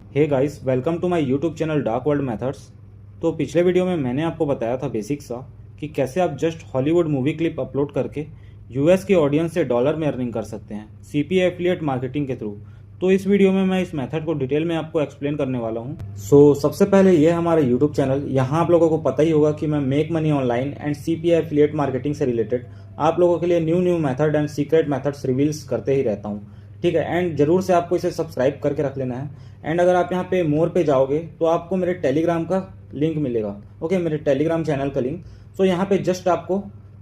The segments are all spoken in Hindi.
Hey guys, welcome to my YouTube channel dark world methods. तो पिछले वीडियो में मैंने आपको बताया था बेसिक सा कि कैसे आप just Hollywood movie clip upload करके यूएस के ऑडियंस से डॉलर में अर्निंग कर सकते हैं सीपीए एफिलिएट मार्केटिंग के थ्रू। तो इस वीडियो में मैं इस मेथड को डिटेल में आपको एक्सप्लेन करने वाला हूँ। सबसे पहले ये हमारा यूट्यूब चैनल, यहाँ आप लोगों को पता ही होगा कि मैं make money online and CPA affiliate marketing से रिलेटेड आप लोगों के लिए new method and secret methods reveals करते ही रहता हूँ। ठीक है, एंड जरूर से आपको इसे सब्सक्राइब करके रख लेना है। एंड अगर आप यहाँ पे मोर पे जाओगे तो आपको मेरे टेलीग्राम का लिंक मिलेगा। ओके, मेरे टेलीग्राम चैनल का लिंक। यहाँ पे जस्ट आपको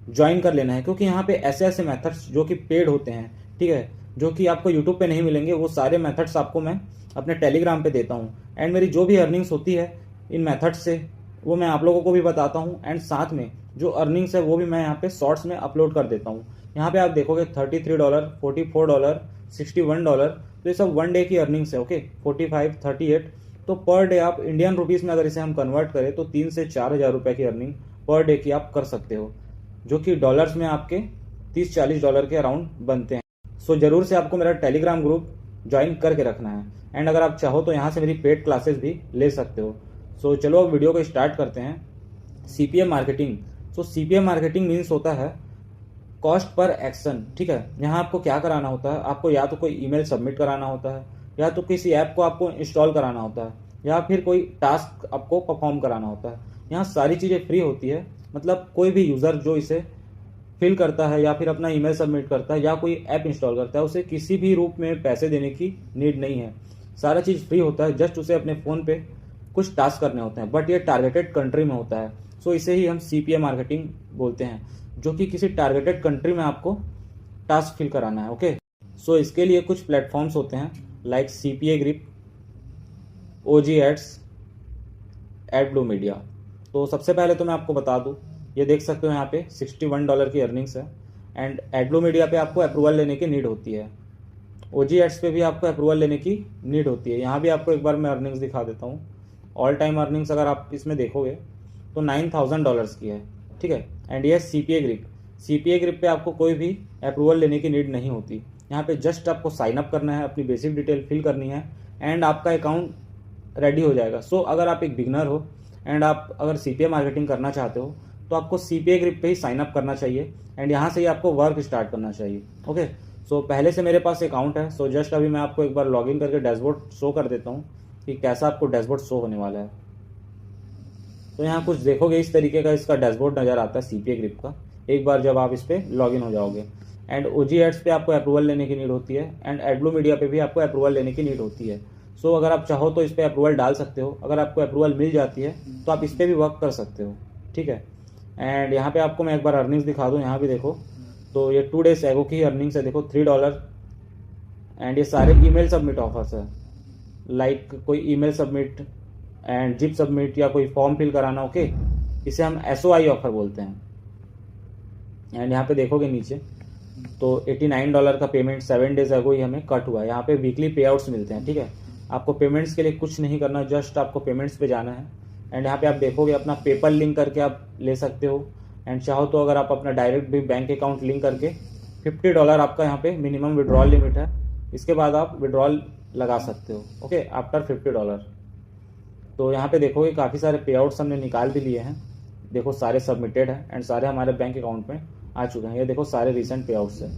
ज्वाइन कर लेना है, क्योंकि यहाँ पे ऐसे ऐसे मेथड्स जो कि पेड होते हैं, ठीक है, जो कि आपको यूट्यूब पे नहीं मिलेंगे, वो सारे मेथड्स आपको मैं अपने टेलीग्राम पे देता हूँ। एंड मेरी जो भी अर्निंग्स होती है इन मेथड्स से वो मैं आप लोगों को भी बताता हूँ। एंड साथ में जो अर्निंग्स है वो भी मैं यहाँ पे शॉर्ट्स में अपलोड कर देता हूँ। यहाँ पे आप देखोगे $33, $44, $61। तो ये सब वन डे की अर्निंग्स है। ओके, 45, 38। तो पर डे आप इंडियन रुपीस में अगर इसे हम कन्वर्ट करें तो 3 से 4 हज़ार रुपए की अर्निंग पर डे की आप कर सकते हो, जो कि डॉलर्स में आपके $30-40 के अराउंड बनते हैं। जरूर से आपको मेरा टेलीग्राम ग्रुप ज्वाइन करके रखना है। एंड अगर आप चाहो तो यहाँ से मेरी पेड क्लासेस भी ले सकते हो। चलो अब वीडियो को स्टार्ट करते हैं। CPA marketing. CPA marketing means होता है कॉस्ट पर एक्शन। ठीक है, यहाँ आपको क्या कराना होता है, आपको या तो कोई ईमेल सबमिट कराना होता है, या तो किसी ऐप को आपको इंस्टॉल कराना होता है, या फिर कोई टास्क आपको परफॉर्म कराना होता है। यहाँ सारी चीज़ें फ्री होती है। मतलब कोई भी यूज़र जो इसे फिल करता है या फिर अपना ईमेल सबमिट करता है या कोई ऐप इंस्टॉल करता है, उसे किसी भी रूप में पैसे देने की नीड नहीं है। सारा चीज़ फ्री होता है। जस्ट उसे अपने फ़ोन पे कुछ टास्क करने होते हैं, बट ये टारगेटेड कंट्री में होता है। इसे ही हम सीपीए मार्केटिंग बोलते हैं, जो कि किसी टारगेटेड कंट्री में आपको टास्क फिल कराना है। ओके, इसके लिए कुछ प्लेटफॉर्म्स होते हैं लाइक सीपीए ग्रिप, ओजी एड्स, एडब्लू मीडिया। तो सबसे पहले तो मैं आपको बता दूं, ये देख सकते हो यहाँ पे $61 की अर्निंग्स है। एंड एडब्लू मीडिया पे आपको अप्रूवल लेने की नीड होती है। ओजी एड्स पे भी आपको अप्रूवल लेने की नीड होती है। यहाँ भी आपको एक बार मैं अर्निंग्स दिखा देता हूँ। ऑल टाइम अर्निंग्स अगर आप इसमें देखोगे तो $9,000 की है। ठीक है, एंड ये सीपीए ग्रिप। सीपीए ग्रिप पे आपको कोई भी अप्रूवल लेने की नीड नहीं होती। यहाँ पे जस्ट आपको साइन अप करना है, अपनी बेसिक डिटेल फिल करनी है, एंड आपका अकाउंट रेडी हो जाएगा। अगर आप एक बिगनर हो एंड आप अगर सीपीए मार्केटिंग करना चाहते हो तो आपको सीपीए ग्रिप पे ही साइन अप करना चाहिए, एंड यहाँ से ही आपको वर्क स्टार्ट करना चाहिए। ओके, पहले से मेरे पास अकाउंट है। जस्ट अभी मैं आपको एक बार लॉगिन करके डैशबोर्ड शो कर देता हूँ कि कैसा आपको डैशबोर्ड शो होने वाला है। यहाँ कुछ देखोगे इस तरीके का इसका डैशबोर्ड नज़र आता है सीपीए ग्रिप का, एक बार जब आप इस पर लॉगिन हो जाओगे। एंड ओजी एड्स पे आपको अप्रूवल लेने की नीड होती है, एंड एडब्लू मीडिया पे भी आपको अप्रूवल लेने की नीड होती है। अगर आप चाहो तो इस पर अप्रूवल डाल सकते हो। अगर आपको अप्रूवल मिल जाती है तो आप इस पर भी वर्क कर सकते हो। ठीक है, एंड यहाँ पे आपको मैं एक बार अर्निंग्स दिखा दूँ। यहाँ भी देखो, तो ये 2 डेज एगो की अर्निंग्स है। देखो $3। एंड ये सारे ईमेल सबमिट ऑफर्स है, लाइक कोई email submit and zip submit या कोई फॉर्म फिल कराना। ओके, इसे हम एसओआई ऑफर बोलते हैं। एंड यहाँ पे देखोगे नीचे तो $89 का पेमेंट 7 डेज अगो ही हमें कट हुआ है। यहाँ पे वीकली पे आउट्स मिलते हैं। ठीक है, आपको पेमेंट्स के लिए कुछ नहीं करना, जस्ट आपको पेमेंट्स पे जाना है। एंड यहाँ पे आप देखोगे अपना पेपल लिंक करके आप ले सकते हो। एंड चाहो तो अगर आप अपना डायरेक्ट भी बैंक अकाउंट लिंक करके $50 आपका यहाँ पे मिनिमम विड्रॉल लिमिट है, इसके बाद आप विड्रॉल लगा सकते हो। Okay, after $50। तो यहाँ पे देखोगे काफ़ी सारे पे आउट्स हमने निकाल भी लिए हैं। देखो सारे सबमिटेड हैं एंड सारे हमारे बैंक अकाउंट में आ चुके हैं। ये देखो सारे रिसेंट पे आउट्स है।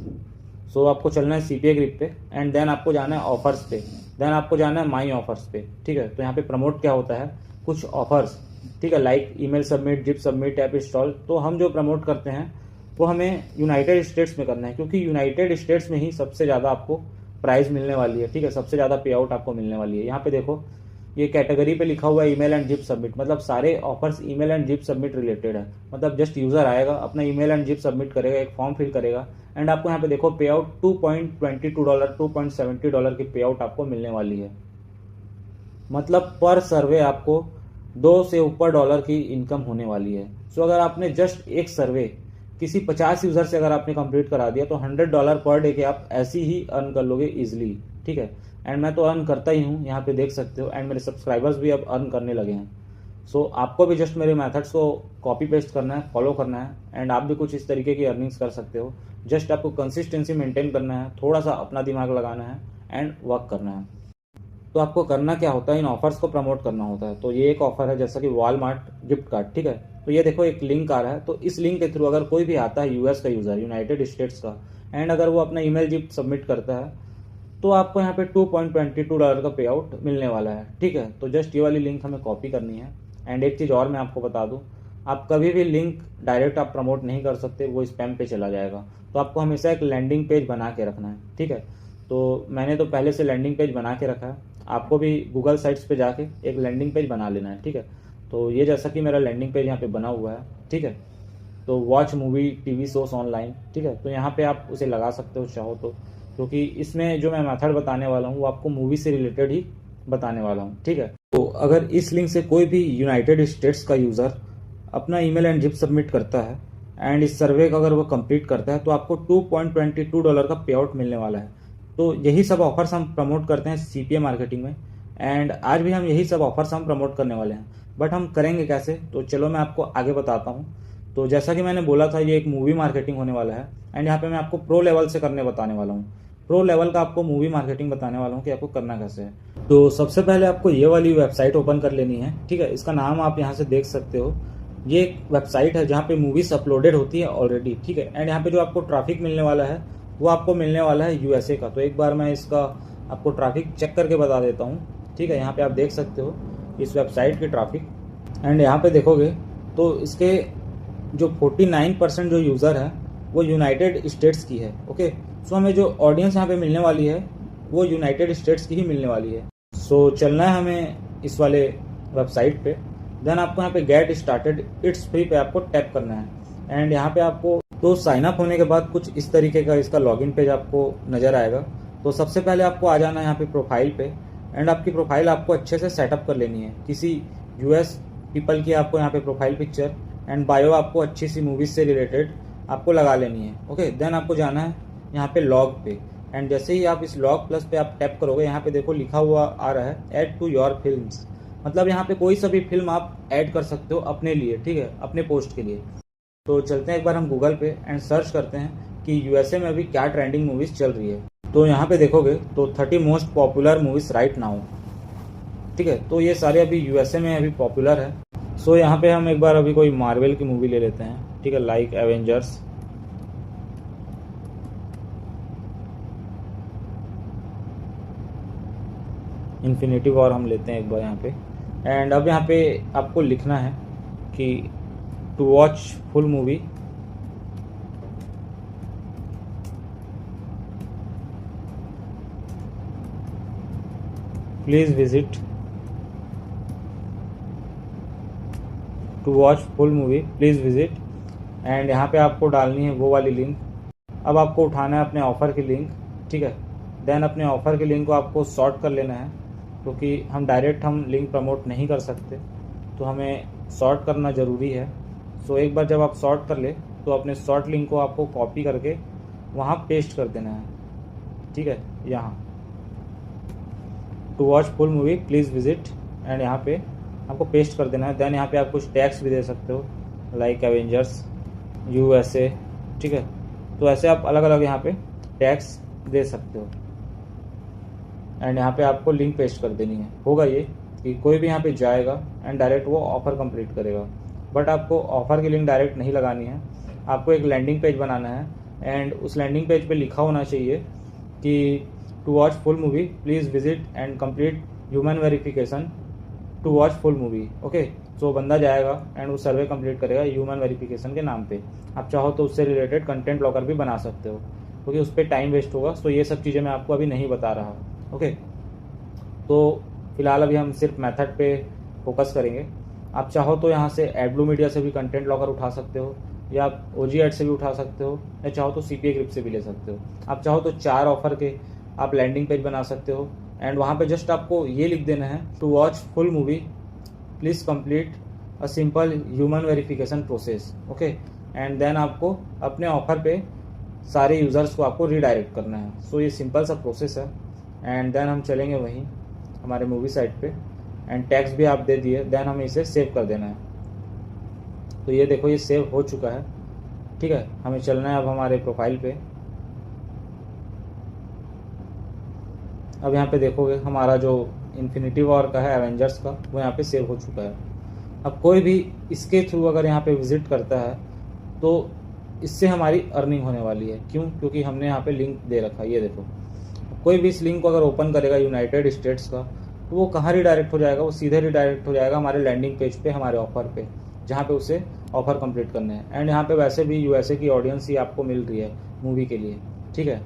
आपको चलना है सीपीए ग्रिप पे, एंड देन आपको जाना है ऑफर्स पे, देन आपको जाना है माई ऑफर्स पे। ठीक है, तो यहाँ पे प्रमोट क्या होता है, कुछ ऑफर्स। ठीक है, like email submit, zip submit, app install. तो हम जो प्रमोट करते हैं वो हमें यूनाइटेड स्टेट्स में करना है, क्योंकि यूनाइटेड स्टेट्स में ही सबसे ज़्यादा आपको प्राइस मिलने वाली है। ठीक है, सबसे ज़्यादा पे आउट आपको मिलने वाली है। यहाँ पे देखो ये कैटेगरी पे लिखा हुआ है ईमेल एंड जिप सबमिट, मतलब सारे offers email and zip submit related है। मतलब जस्ट यूजर आएगा, अपना ईमेल एंड जिप सबमिट करेगा, एक फॉर्म फिल करेगा, एंड आपको यहाँ पे देखो पे आउट $2.22, $2.70 की पे आउट आपको मिलने वाली है। मतलब पर सर्वे आपको 2 से ऊपर डॉलर की इनकम होने वाली है। अगर आपने जस्ट एक सर्वे किसी 50 यूजर से अगर आपने कंप्लीट करा दिया तो $100 पर डे के आप ऐसे ही अर्न कर लोगे इजिली। ठीक है, एंड मैं तो अर्न करता ही हूँ, यहाँ पे देख सकते हो। एंड मेरे सब्सक्राइबर्स भी अब अर्न करने लगे हैं। आपको भी जस्ट मेरे मेथड्स को कॉपी पेस्ट करना है, फॉलो करना है, एंड आप भी कुछ इस तरीके की अर्निंग्स कर सकते हो। जस्ट आपको कंसिस्टेंसी मेंटेन करना है, थोड़ा सा अपना दिमाग लगाना है एंड वर्क करना है। तो आपको करना क्या होता है, इन ऑफर्स को प्रमोट करना होता है। तो ये एक ऑफर है जैसा कि वॉलमार्ट गिफ्ट कार्ड, ठीक है। तो ये देखो एक लिंक आ रहा है, तो इस लिंक के थ्रू अगर कोई भी आता है यूएस का यूज़र, यूनाइटेड स्टेट्स का, एंड अगर वो अपना ईमेल गिफ्ट सबमिट करता है तो आपको यहाँ पे $2.22 का पे आउट मिलने वाला है, ठीक है। तो जस्ट ये वाली लिंक हमें कॉपी करनी है। एंड एक चीज़ और मैं आपको बता दूँ, आप कभी भी लिंक डायरेक्ट आप प्रमोट नहीं कर सकते, वो स्पैम पे चला जाएगा। तो आपको हमेशा एक लैंडिंग पेज बना के रखना है, ठीक है। तो मैंने तो पहले से लैंडिंग पेज बना के रखा है, आपको भी गूगल साइट्स पे जाके एक लैंडिंग पेज बना लेना है, ठीक है। तो ये जैसा कि मेरा लैंडिंग पेज यहाँ पे बना हुआ है, ठीक है। तो watch movie TV shows online, ठीक है। तो यहाँ पे आप उसे लगा सकते हो चाहो तो, क्योंकि इसमें जो मैं मेथड बताने वाला हूँ वो आपको मूवी से रिलेटेड ही बताने वाला हूँ, ठीक है। तो अगर इस लिंक से कोई भी यूनाइटेड स्टेट्स का यूज़र अपना ईमेल एंड जिप सबमिट करता है एंड इस सर्वे का अगर वो कंप्लीट करता है तो आपको $2.22 का पे आउट मिलने वाला है। तो यही सब ऑफर्स हम प्रमोट करते हैं सीपीए मार्केटिंग में, एंड आज भी हम यही सब ऑफर्स हम प्रमोट करने वाले हैं। बट हम करेंगे कैसे, तो चलो मैं आपको आगे बताता हूँ। तो जैसा कि मैंने बोला था, ये एक मूवी मार्केटिंग होने वाला है, एंड यहाँ पे मैं आपको प्रो लेवल से करने बताने वाला हूँ। प्रो लेवल का आपको मूवी मार्केटिंग बताने वाला हूँ कि आपको करना कैसे है। तो सबसे पहले आपको ये वाली वेबसाइट ओपन कर लेनी है, ठीक है। इसका नाम आप यहाँ से देख सकते हो। ये एक वेबसाइट है जहाँ पे मूवीज अपलोडेड होती है ऑलरेडी, ठीक है। एंड यहाँ पे जो आपको ट्रैफिक मिलने वाला है वो आपको मिलने वाला है यूएसए का। तो एक बार मैं इसका आपको ट्रैफिक चेक करके बता देता हूँ, ठीक है। यहाँ पे आप देख सकते हो इस वेबसाइट की ट्रैफिक, एंड यहाँ पे देखोगे तो इसके जो 49% जो यूज़र है वो यूनाइटेड स्टेट्स की है, ओके। सो हमें जो ऑडियंस यहाँ पे मिलने वाली है वो यूनाइटेड स्टेट्स की ही मिलने वाली है। सो चलना है हमें इस वाले वेबसाइट पे। देन आपको यहाँ पे गेट स्टार्टेड इट्स फ्री पे आपको टैप करना है। एंड यहाँ पे आपको तो साइन अप होने के बाद कुछ इस तरीके का इसका लॉगिन पेज आपको नज़र आएगा। तो सबसे पहले आपको आ जाना है यहाँ पे प्रोफाइल पे, एंड आपकी प्रोफाइल आपको अच्छे से सेटअप कर लेनी है। किसी यूएस पीपल की आपको यहाँ पे प्रोफाइल पिक्चर एंड बायो आपको अच्छी सी मूवीज से रिलेटेड आपको लगा लेनी है, ओके। देन आपको जाना है यहाँ पे लॉग पे, एंड जैसे ही आप इस लॉग प्लस पे आप टैप करोगे, यहाँ पे देखो लिखा हुआ आ रहा है ऐड टू योर फिल्म्स। मतलब यहाँ पे कोई सा भी फिल्म आप ऐड कर सकते हो अपने लिए, ठीक है, अपने पोस्ट के लिए। तो चलते हैं एक बार हम गूगल पे एंड सर्च करते हैं कि यूएसए में अभी क्या ट्रेंडिंग मूवीज चल रही है। तो यहाँ पे देखोगे तो 30 most popular movies right now, ठीक है। तो ये सारे अभी यूएसए में अभी पॉपुलर है। सो यहाँ पे हम एक बार अभी कोई मार्वल की मूवी ले लेते हैं, ठीक है, लाइक एवेंजर्स। इन्फिनिटी वॉर हम लेते हैं एक बार यहाँ पे। एंड अब यहाँ पे आपको लिखना है कि to watch full movie please visit to watch full movie please visit. And यहाँ पे आपको डालनी है वो वाली लिंक। अब आपको उठाना है अपने ऑफर की लिंक, ठीक है। देन अपने ऑफर की लिंक को आपको सॉर्ट कर लेना है, क्योंकि हम डायरेक्ट हम लिंक प्रमोट नहीं कर सकते, तो हमें सॉर्ट करना ज़रूरी है। सो एक बार जब आप सॉर्ट कर ले तो अपने सॉर्ट लिंक को आपको कॉपी करके वहाँ पेस्ट कर देना है, ठीक है। यहाँ to watch full movie please visit, and यहाँ पे आपको पेस्ट कर देना है। देन यहाँ पे आप कुछ टैग्स भी दे सकते हो, लाइक एवेंजर्स यूएसए, ठीक है। तो ऐसे आप अलग अलग यहाँ पे टैग्स दे सकते हो, एंड यहाँ पे आपको लिंक पेस्ट कर देनी है। होगा ये कि कोई भी यहाँ पे जाएगा एंड डायरेक्ट वो ऑफ़र कंप्लीट करेगा, बट आपको ऑफ़र की लिंक डायरेक्ट नहीं लगानी है। आपको एक लैंडिंग पेज बनाना है, एंड उस लैंडिंग पेज पे लिखा होना चाहिए कि to watch full movie please visit and complete human verification to watch full movie, okay. So बंदा जाएगा एंड वो सर्वे कंप्लीट करेगा ह्यूमन वेरिफिकेशन के नाम पे। आप चाहो तो उससे रिलेटेड कंटेंट ब्लॉकर भी बना सकते हो, क्योंकि उस पर टाइम वेस्ट होगा। सो ये सब चीज़ें मैं आपको अभी नहीं बता रहा, ओके। तो फिलहाल अभी हम सिर्फ मेथड पे फोकस करेंगे। आप चाहो तो यहाँ से एडब्लू मीडिया से भी कंटेंट ब्लॉकर उठा सकते हो, या आप ओजी एड से भी उठा सकते हो, या चाहो तो सीपीए ग्रिप से भी ले सकते हो। आप चाहो तो 4 ऑफर के आप लैंडिंग पेज बना सकते हो, एंड वहाँ पे जस्ट आपको ये लिख देना है to watch full movie please complete a simple human verification process, okay. And then आपको अपने ऑफर पे सारे यूज़र्स को आपको रीडायरेक्ट करना है। सो ये सिंपल सा प्रोसेस है। एंड देन हम चलेंगे वहीं हमारे मूवी साइट पे, एंड टैक्स भी आप दे दिए। देन हमें इसे सेव कर देना है। तो ये देखो ये सेव हो चुका है, ठीक है। हमें चलना है अब हमारे प्रोफाइल पे। अब यहाँ पे देखोगे हमारा जो इन्फिनिटी वॉर का है, एवेंजर्स का, वो यहाँ पे सेव हो चुका है। अब कोई भी इसके थ्रू अगर यहाँ पे विजिट करता है तो इससे हमारी अर्निंग होने वाली है। क्यों? क्योंकि हमने यहाँ पे लिंक दे रखा है, ये देखो। कोई भी इस लिंक को अगर ओपन करेगा यूनाइटेड स्टेट्स का, तो वो कहाँ रिडायरेक्ट हो जाएगा? वो सीधे रिडायरेक्ट हो जाएगा हमारे लैंडिंग पेज पे, हमारे ऑफर पे, जहाँ पे उसे ऑफर कंप्लीट करने हैं। एंड यहाँ पे वैसे भी यूएसए की ऑडियंस ही आपको मिल रही है मूवी के लिए, ठीक है।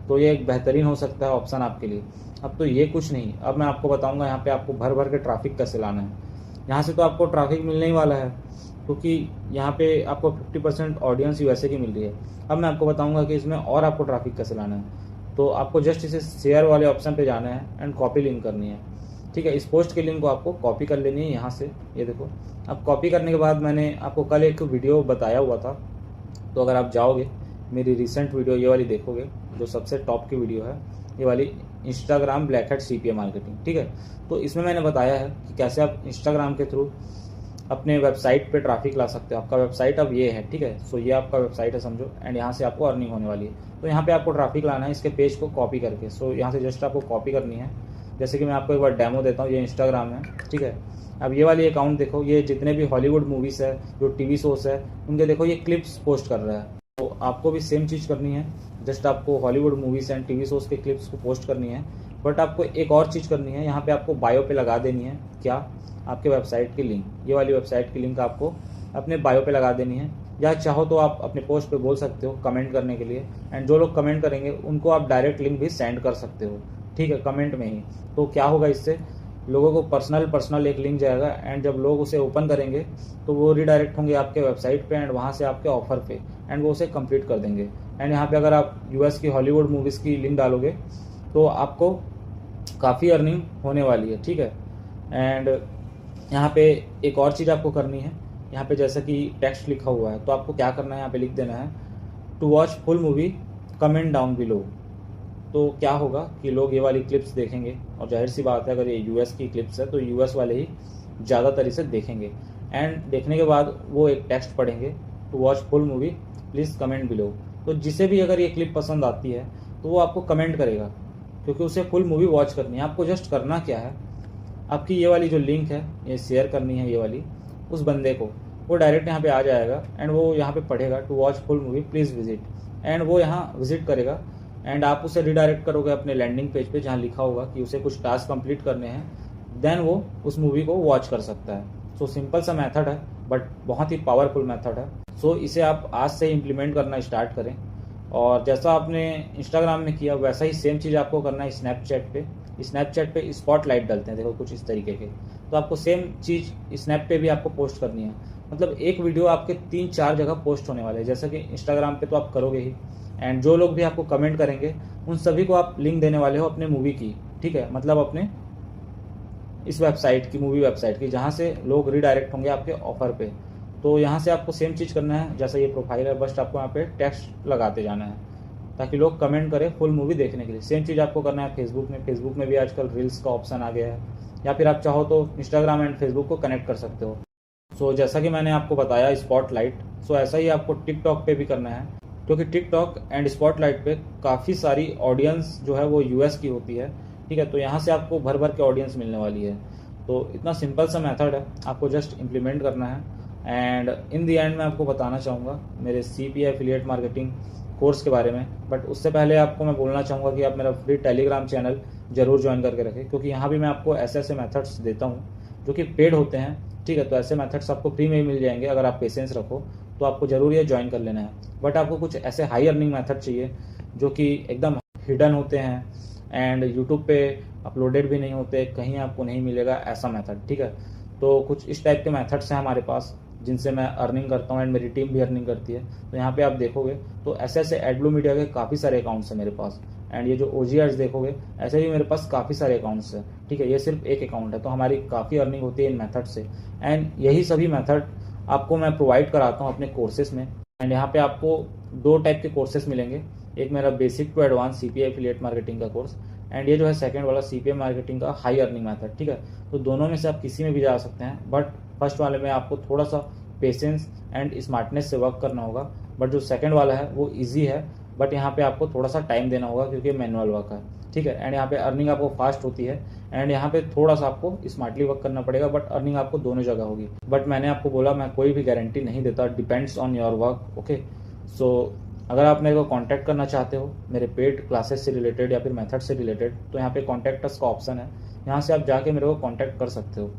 तो ये एक बेहतरीन हो सकता है ऑप्शन आपके लिए। अब तो ये कुछ नहीं, अब मैं आपको बताऊंगा यहाँ पे आपको भर भर के ट्रैफिक कैसे लाना है। यहाँ से तो आपको ट्रैफिक मिलने ही वाला है, क्योंकि यहाँ पे आपको 50% ऑडियंस यूएसए की मिल रही है। अब मैं आपको बताऊंगा कि इसमें और आपको ट्रैफिक कैसे लाना है। तो आपको जस्ट इसे शेयर वाले ऑप्शन पे जाना है एंड कॉपी लिंक करनी है, ठीक है। इस पोस्ट के लिंक को आपको कॉपी कर लेनी है यहाँ से, ये देखो। अब कॉपी करने के बाद मैंने आपको कल एक वीडियो बताया हुआ था, तो अगर आप जाओगे मेरी रिसेंट वीडियो ये वाली देखोगे, जो सबसे टॉप की वीडियो है, ये वाली Instagram black hat CPA marketing, ठीक है। तो इसमें मैंने बताया है कि कैसे आप इंस्टाग्राम के थ्रू अपने वेबसाइट पे ट्रैफिक ला सकते हो। आपका वेबसाइट अब ये है, ठीक है। सो ये आपका वेबसाइट है समझो, एंड यहाँ से आपको अर्निंग होने वाली है। तो यहाँ पे आपको ट्रैफिक लाना है इसके पेज को कॉपी करके। सो यहाँ से जस्ट आपको कॉपी करनी है। जैसे कि मैं आपको एक बार डेमो देता हूँ, ये इंस्टाग्राम है, ठीक है। अब ये वाली अकाउंट देखो, ये जितने भी हॉलीवुड मूवीज़ है, जो टीवी शोज है, उनके देखो ये क्लिप्स पोस्ट कर रहा है। तो आपको भी सेम चीज़ करनी है, जस्ट आपको Hollywood movies and TV shows के क्लिप्स को पोस्ट करनी है। बट आपको एक और चीज़ करनी है, यहाँ पे आपको बायो पे लगा देनी है, क्या? आपके वेबसाइट की लिंक, ये वाली वेबसाइट की लिंक आपको अपने बायो पे लगा देनी है। या चाहो तो आप अपने पोस्ट पे बोल सकते हो कमेंट करने के लिए, एंड जो लोग कमेंट करेंगे उनको आप डायरेक्ट लिंक भी सेंड कर सकते हो, ठीक है, कमेंट में ही। तो क्या होगा, इससे लोगों को पर्सनल एक लिंक जाएगा, एंड जब लोग उसे ओपन करेंगे तो वो रिडायरेक्ट होंगे आपके वेबसाइट पे एंड वहाँ से आपके ऑफर पे, एंड वो उसे कंप्लीट कर देंगे। एंड यहाँ पे अगर आप यूएस की हॉलीवुड मूवीज़ की लिंक डालोगे तो आपको काफ़ी अर्निंग होने वाली है, ठीक है। एंड यहाँ पे एक और चीज़ आपको करनी है, यहाँ पे जैसा कि टेक्स्ट लिखा हुआ है, तो आपको क्या करना है, यहाँ पे लिख देना है to watch full movie comment down below. तो क्या होगा कि लोग ये वाली क्लिप्स देखेंगे, और जाहिर सी बात है अगर ये यूएस की क्लिप्स है तो यूएस वाले ही ज़्यादातर इसे देखेंगे। एंड देखने के बाद वो एक टेक्स्ट पढ़ेंगे, to watch full movie please comment below. तो जिसे भी अगर ये क्लिप पसंद आती है तो वो आपको कमेंट करेगा, क्योंकि उसे फुल मूवी वॉच करनी है। आपको जस्ट करना क्या है, आपकी ये वाली जो लिंक है ये शेयर करनी है, ये वाली उस बंदे को, वो डायरेक्ट यहाँ पे आ जाएगा एंड वो यहाँ पे पढ़ेगा to watch full movie please visit, and वो यहाँ विजिट करेगा। एंड आप उसे रिडायरेक्ट करोगे अपने लैंडिंग पेज पे, जहाँ लिखा होगा कि उसे कुछ टास्क कंप्लीट करने हैं, देन वो उस मूवी को वॉच कर सकता है। सो सिंपल सा मेथड है, बट बहुत ही पावरफुल मेथड है। सो इसे आप आज से इम्प्लीमेंट करना स्टार्ट करें, और जैसा आपने इंस्टाग्राम में किया वैसा ही सेम चीज़ आपको करना है स्नैपचैट पे। स्नैपचैट पे स्पॉटलाइट डालते हैं, देखो कुछ इस तरीके के, तो आपको सेम चीज़ स्नैप पे भी आपको पोस्ट करनी है। मतलब एक वीडियो आपके 3-4 जगह पोस्ट होने वाले हैं, जैसा कि इंस्टाग्राम पे तो आप करोगे ही, एंड जो लोग भी आपको कमेंट करेंगे उन सभी को आप लिंक देने वाले हो अपने मूवी की, ठीक है, मतलब अपने इस वेबसाइट की, मूवी वेबसाइट की, जहाँ से लोग रिडायरेक्ट होंगे आपके ऑफर पे। तो यहाँ से आपको सेम चीज़ करना है, जैसा ये प्रोफाइल है, बस आपको यहाँ पे टेक्स्ट लगाते जाना है ताकि लोग कमेंट करें फुल मूवी देखने के लिए। सेम चीज़ आपको करना है फेसबुक में भी आजकल रील्स का ऑप्शन आ गया है, या फिर आप चाहो तो इंस्टाग्राम एंड फेसबुक को कनेक्ट कर सकते हो। सो जैसा कि मैंने आपको बताया स्पॉटलाइट, सो ऐसा ही आपको टिकटॉक पे भी करना है, क्योंकि टिकटॉक एंड स्पॉटलाइट पे काफ़ी सारी ऑडियंस जो है वो यूएस की होती है, ठीक है। तो यहाँ से आपको भर भर के ऑडियंस मिलने वाली है। तो इतना सिंपल सा मेथड है, आपको जस्ट इम्प्लीमेंट करना है। एंड इन दी एंड मैं आपको बताना चाहूँगा मेरे CPA एफिलिएट मार्केटिंग कोर्स के बारे में, बट उससे पहले आपको मैं बोलना चाहूँगा कि आप मेरा फ्री टेलीग्राम चैनल जरूर ज्वाइन करके रखें, क्योंकि यहाँ भी मैं आपको ऐसे मेथड्स देता हूँ जो कि पेड होते हैं, ठीक है। तो ऐसे मेथड्स आपको फ्री में ही मिल जाएंगे, अगर आप पेशेंस रखो तो आपको जरूर ये ज्वाइन कर लेना है। बट आपको कुछ ऐसे हाई अर्निंग मेथड चाहिए जो कि एकदम हिडन होते हैं एंड यूट्यूब पे अपलोडेड भी नहीं होते, कहीं आपको नहीं मिलेगा ऐसा मेथड, ठीक है। तो कुछ इस टाइप के मेथड्स हैं हमारे पास जिनसे मैं अर्निंग करता हूँ एंड मेरी टीम भी अर्निंग करती है। तो यहाँ पे आप देखोगे तो ऐसे एडब्लू मीडिया के काफ़ी सारे अकाउंट्स हैं मेरे पास, एंड ये जो OG एड्स देखोगे ऐसे भी मेरे पास काफ़ी सारे अकाउंट्स हैं, ठीक है। ये सिर्फ एक अकाउंट है, तो हमारी काफ़ी अर्निंग होती है इन मेथड से, एंड यही सभी मेथड आपको मैं प्रोवाइड कराता हूँ अपने कोर्सेज में। एंड यहाँ पे आपको 2 टाइप के कोर्सेज मिलेंगे, एक मेरा basic to advance CPA affiliate marketing का कोर्स, एंड ये जो है सेकंड वाला CPA मार्केटिंग का हाई अर्निंग मेथड, ठीक है। तो दोनों में से आप किसी में भी जा सकते हैं, बट फर्स्ट वाले में आपको थोड़ा सा पेशेंस एंड स्मार्टनेस से वर्क करना होगा, बट जो सेकंड वाला है वो इजी है, बट यहाँ पे आपको थोड़ा सा टाइम देना होगा क्योंकि मैनुअल वर्क है। ठीक है। एंड यहाँ पे अर्निंग आपको फास्ट होती है, एंड यहाँ पे थोड़ा सा आपको स्मार्टली वर्क करना पड़ेगा, बट अर्निंग आपको दोनों जगह होगी। बट मैंने आपको बोला मैं कोई भी गारंटी नहीं देता, depends on your work. Okay, so अगर आप मेरे को कांटेक्ट करना चाहते हो मेरे पेड क्लासेस से रिलेटेड या फिर मेथड से रिलेटेड, तो यहाँ पे कॉन्टैक्ट अस का ऑप्शन है, यहाँ से आप जाके मेरे को कांटेक्ट कर सकते हो।